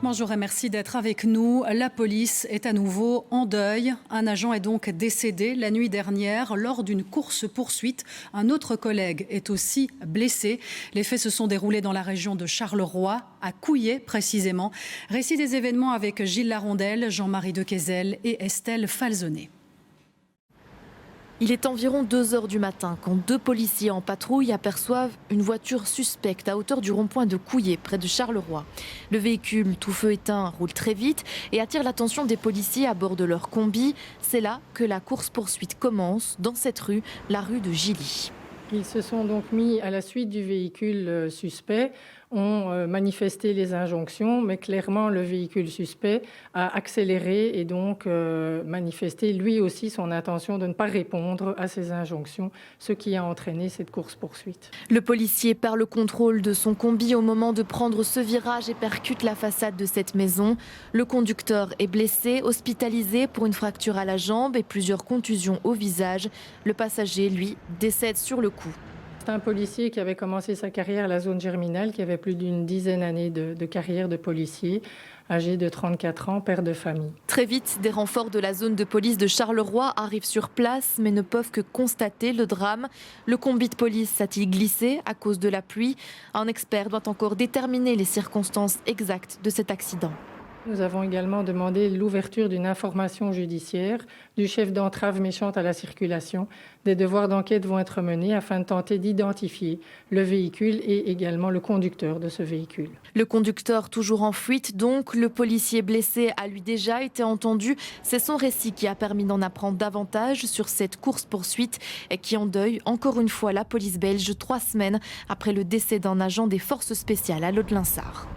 Bonjour et merci d'être avec nous. La police est à nouveau en deuil. Un agent est donc décédé la nuit dernière lors d'une course-poursuite. Un autre collègue est aussi blessé. Les faits se sont déroulés dans la région de Charleroi, à Couillé précisément. Récit des événements avec Gilles Larondel, Jean-Marie Dequesel et Estelle Falzonet. Il est environ 2 heures du matin quand 2 policiers en patrouille aperçoivent une voiture suspecte à hauteur du rond-point de Couillé, près de Charleroi. Le véhicule, tout feu éteint, roule très vite et attire l'attention des policiers à bord de leur combi. C'est là que la course-poursuite commence, dans cette rue, la rue de Gilly. Ils se sont donc mis à la suite du véhicule suspect, ont manifesté les injonctions, mais clairement le véhicule suspect a accéléré et donc manifesté lui aussi son intention de ne pas répondre à ces injonctions, ce qui a entraîné cette course-poursuite. Le policier perd le contrôle de son combi au moment de prendre ce virage et percute la façade de cette maison. Le conducteur est blessé, hospitalisé pour une fracture à la jambe et plusieurs contusions au visage. Le passager, lui, décède sur le coup. C'est un policier qui avait commencé sa carrière à la zone Germinal, qui avait plus d'une dizaine d'années de carrière de policier, âgé de 34 ans, père de famille. Très vite, des renforts de la zone de police de Charleroi arrivent sur place, mais ne peuvent que constater le drame. Le combi de police a-t-il glissé à cause de la pluie? Un expert doit encore déterminer les circonstances exactes de cet accident. Nous avons également demandé l'ouverture d'une information judiciaire du chef d'entrave méchante à la circulation. Des devoirs d'enquête vont être menés afin de tenter d'identifier le véhicule et également le conducteur de ce véhicule. Le conducteur toujours en fuite, donc le policier blessé a lui déjà été entendu. C'est son récit qui a permis d'en apprendre davantage sur cette course-poursuite et qui endeuille encore une fois la police belge 3 semaines après le décès d'un agent des forces spéciales à Laux-de-Linsart.